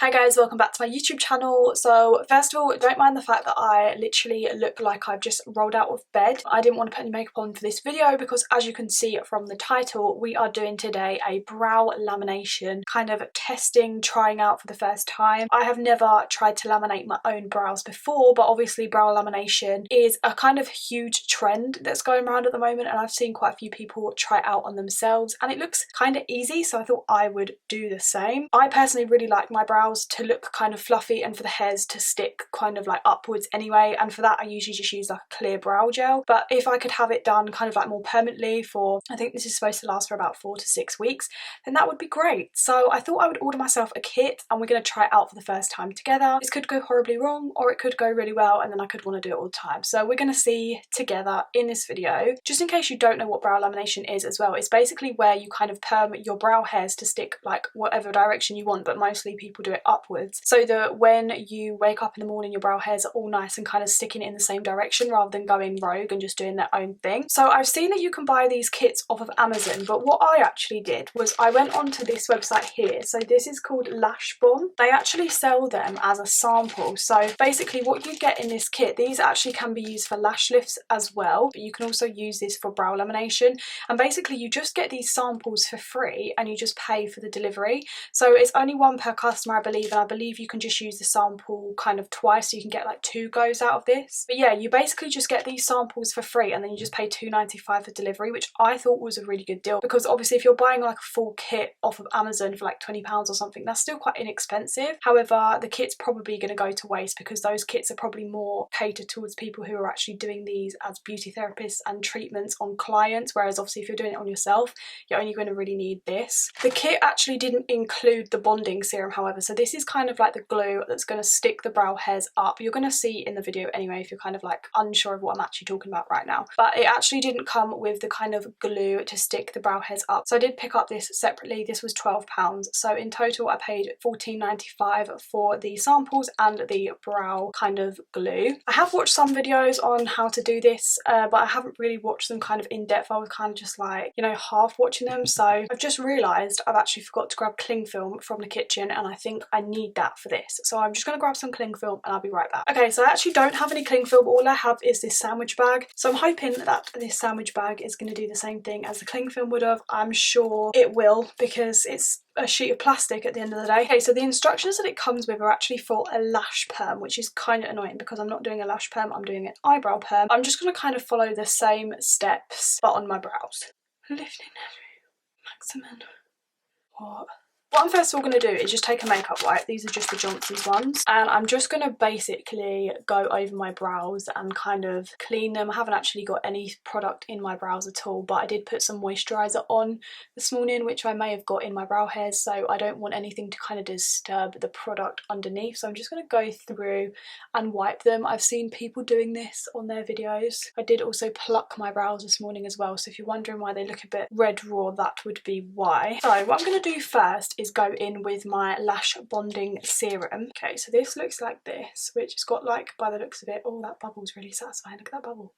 Hi guys, welcome back to my YouTube channel. So first of all, don't mind the fact that I literally look like I've just rolled out of bed. I didn't want to put any makeup on for this video because, as you can see from the title, we are doing today a brow lamination, kind of testing, trying out for the first time. I have never tried to laminate my own brows before, but obviously brow lamination is a kind of huge trend that's going around at the moment, and I've seen quite a few people try it out on themselves and it looks kind of easy, so I thought I would do the same. I personally really like my brows to look kind of fluffy and for the hairs to stick kind of like upwards anyway, and for that I usually just use like a clear brow gel. But if I could have it done kind of like more permanently for, I think this is supposed to last for about 4 to 6 weeks, then that would be great. So I thought I would order myself a kit and we're going to try it out for the first time together. This could go horribly wrong or it could go really well, and then I could want to do it all the time. So we're going to see together in this video. Just in case you don't know what brow lamination is as well, it's basically where you kind of perm your brow hairs to stick like whatever direction you want, but mostly people do it upwards, so that when you wake up in the morning your brow hairs are all nice and kind of sticking in the same direction rather than going rogue and just doing their own thing. So I've seen that you can buy these kits off of Amazon, but what I actually did was I went onto this website here. So this is called Lash Bomb. They actually sell them as a sample. So basically what you get in this kit, these actually can be used for lash lifts as well, but you can also use this for brow lamination, and basically you just get these samples for free and you just pay for the delivery. So it's only one per customer, I believe, and I believe you can just use the sample kind of twice, so you can get like 2 goes out of this. But yeah, you basically just get these samples for free and then you just pay £2.95 for delivery, which I thought was a really good deal, because obviously if you're buying like a full kit off of Amazon for like £20 or something, that's still quite inexpensive. However, the kit's probably going to go to waste because those kits are probably more catered towards people who are actually doing these as beauty therapists and treatments on clients, whereas obviously if you're doing it on yourself, you're only going to really need this. The kit actually didn't include the bonding serum, however, so this is kind of like the glue that's going to stick the brow hairs up. You're going to see in the video anyway if you're kind of like unsure of what I'm actually talking about right now, but it actually didn't come with the kind of glue to stick the brow hairs up, so I did pick up this separately. This was £12, so in total I paid £14.95 for the samples and the brow kind of glue. I have watched some videos on how to do this, but I haven't really watched them kind of in depth. I was kind of just like, you know, half watching them. So I've just realised I've actually forgot to grab cling film from the kitchen, and I think I need that for this, so I'm just going to grab some cling film and I'll be right back. Okay, so I actually don't have any cling film. All I have is this sandwich bag, so I'm hoping that this sandwich bag is going to do the same thing as the cling film would have. I'm sure it will, because it's a sheet of plastic at the end of the day. Okay, so the instructions that it comes with are actually for a lash perm, which is kind of annoying because I'm not doing a lash perm, I'm doing an eyebrow perm. I'm just going to kind of follow the same steps but on my brows. Lifting maximum. What I'm first of all going to do is just take a makeup wipe. These are just the Johnson's ones, and I'm just going to basically go over my brows and kind of clean them. I haven't actually got any product in my brows at all, but I did put some moisturiser on this morning, which I may have got in my brow hairs, so I don't want anything to kind of disturb the product underneath. So I'm just going to go through and wipe them. I've seen people doing this on their videos. I did also pluck my brows this morning as well, so if you're wondering why they look a bit red raw, that would be why. So what I'm going to do first is go in with my lash bonding serum. Okay, so this looks like this, which has got, like, by the looks of it, oh, that bubble's really satisfying. Look at that bubble.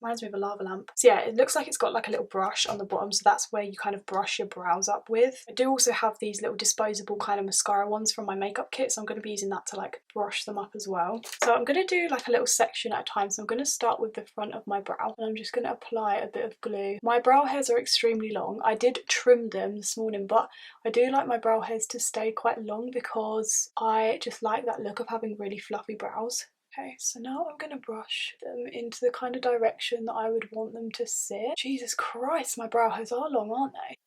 Reminds me of a lava lamp. So yeah, it looks like it's got like a little brush on the bottom, so that's where you kind of brush your brows up with. I do also have these little disposable kind of mascara ones from my makeup kit, so I'm going to be using that to like brush them up as well. So I'm going to do like a little section at a time, so I'm going to start with the front of my brow and I'm just going to apply a bit of glue. My brow hairs are extremely long. I did trim them this morning, but I do like my brow hairs to stay quite long because I just like that look of having really fluffy brows. Okay, so now I'm going to brush them into the kind of direction that I would want them to sit. Jesus Christ, my brow hairs are long, aren't they?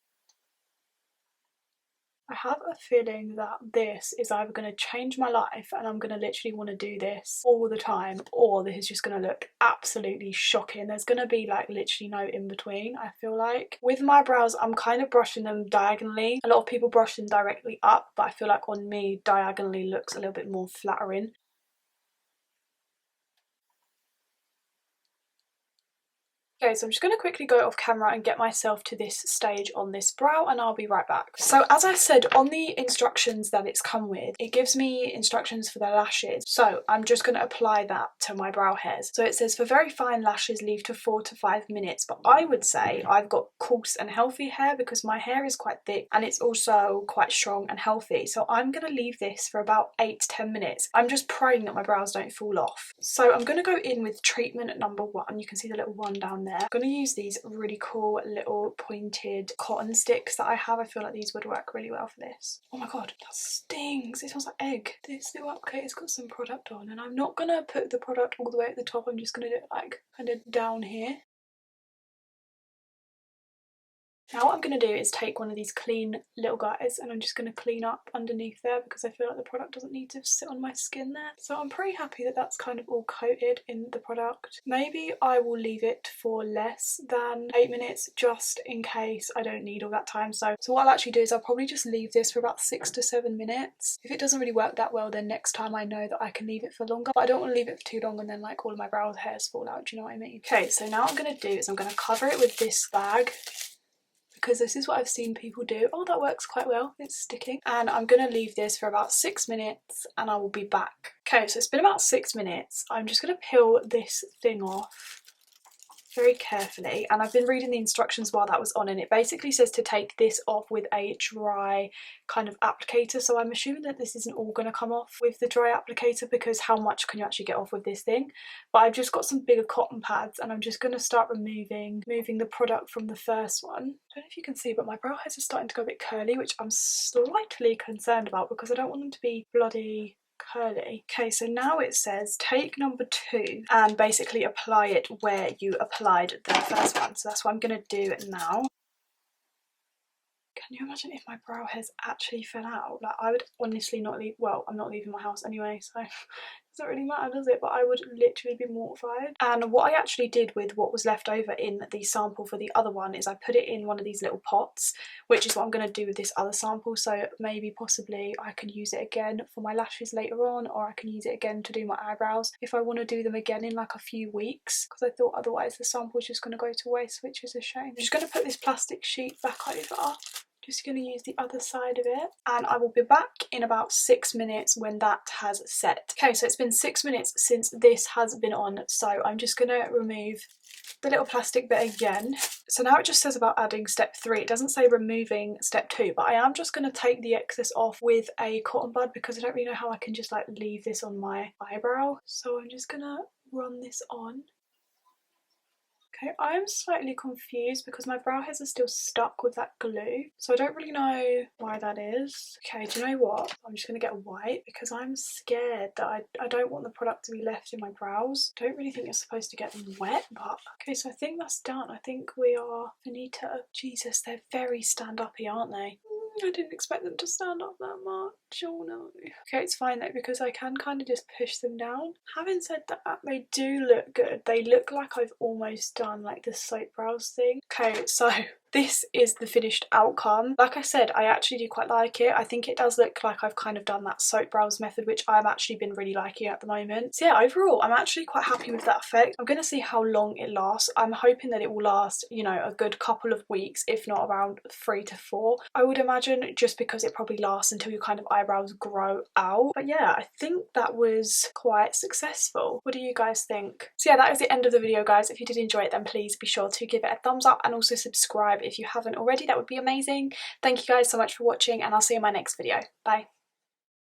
I have a feeling that this is either going to change my life and I'm going to literally want to do this all the time, or this is just going to look absolutely shocking. There's going to be like literally no in between, I feel like. With my brows, I'm kind of brushing them diagonally. A lot of people brush them directly up, but I feel like on me, diagonally looks a little bit more flattering. Okay, so I'm just going to quickly go off camera and get myself to this stage on this brow, and I'll be right back. So as I said, on the instructions that it's come with, it gives me instructions for the lashes. So I'm just going to apply that to my brow hairs. So it says for very fine lashes, leave to 4 to 5 minutes. But I would say I've got coarse and healthy hair because my hair is quite thick and it's also quite strong and healthy. So I'm going to leave this for about 8 to 10 minutes. I'm just praying that my brows don't fall off. So I'm going to go in with treatment number 1. You can see the little one down there. I'm going to use these really cool little pointed cotton sticks that I have. I feel like these would work really well for this. Oh my god, that stings. It smells like egg. This little applicator's got some product on, and I'm not going to put the product all the way at the top. I'm just going to do it like kind of down here. Now what I'm going to do is take one of these clean little guys and I'm just going to clean up underneath there because I feel like the product doesn't need to sit on my skin there. So I'm pretty happy that that's kind of all coated in the product. Maybe I will leave it for less than 8 minutes just in case I don't need all that time. So what I'll actually do is I'll probably just leave this for about 6 to 7 minutes. If it doesn't really work that well, then next time I know that I can leave it for longer. But I don't want to leave it for too long and then like all of my brow hairs fall out, do you know what I mean? Okay, so now what I'm going to do is I'm going to cover it with this bag, because this is what I've seen people do. Oh, that works quite well, it's sticking. And I'm gonna leave this for about 6 minutes and I will be back. Okay, so it's been about 6 minutes. I'm just gonna peel this thing off very carefully, and I've been reading the instructions while that was on, and it basically says to take this off with a dry kind of applicator. So I'm assuming that this isn't all going to come off with the dry applicator, because how much can you actually get off with this thing? But I've just got some bigger cotton pads and I'm just going to start moving the product from the first one. I don't know if you can see, but my brow hairs are starting to go a bit curly, which I'm slightly concerned about because I don't want them to be bloody curly. Okay, so now it says take number 2 and basically apply it where you applied the first one. So that's what I'm going to do now. Can you imagine if my brow hairs actually fell out? Like, I would honestly not leave. Well, I'm not leaving my house anyway, so it doesn't really matter, does it? But I would literally be mortified. And what I actually did with what was left over in the sample for the other one is I put it in one of these little pots, which is what I'm going to do with this other sample. So maybe possibly I can use it again for my lashes later on, or I can use it again to do my eyebrows if I want to do them again in like a few weeks, because I thought otherwise the sample is just going to go to waste, which is a shame. I'm just going to put this plastic sheet back over. Just going to use the other side of it, and I will be back in about 6 minutes when that has set. Okay, so it's been 6 minutes since this has been on, so I'm just going to remove the little plastic bit again. So now it just says about adding step 3. It doesn't say removing step 2, but I am just going to take the excess off with a cotton bud because I don't really know how I can just like leave this on my eyebrow. So I'm just going to run this on. Okay, I'm slightly confused because my brow hairs are still stuck with that glue, so I don't really know why that is. Okay, do you know what? I'm just going to get a wipe because I'm scared that I don't want the product to be left in my brows. I don't really think you're supposed to get them wet, but okay, so I think that's done. I think we are finito. Jesus, they're very stand-uppy, aren't they? I didn't expect them to stand up that much. Oh no. Okay, it's fine though because I can kind of just push them down. Having said that, they do look good. They look like I've almost done like the soap brows thing. Okay, so this is the finished outcome. Like I said, I actually do quite like it. I think it does look like I've kind of done that soap brows method, which I've actually been really liking at the moment. So yeah, overall, I'm actually quite happy with that effect. I'm going to see how long it lasts. I'm hoping that it will last, you know, a good couple of weeks, if not around 3 to 4. I would imagine, just because it probably lasts until your kind of eyebrows grow out. But yeah, I think that was quite successful. What do you guys think? So yeah, that is the end of the video, guys. If you did enjoy it, then please be sure to give it a thumbs up and also subscribe if you haven't already. That would be amazing. Thank you guys so much for watching, and I'll see you in my next video. Bye.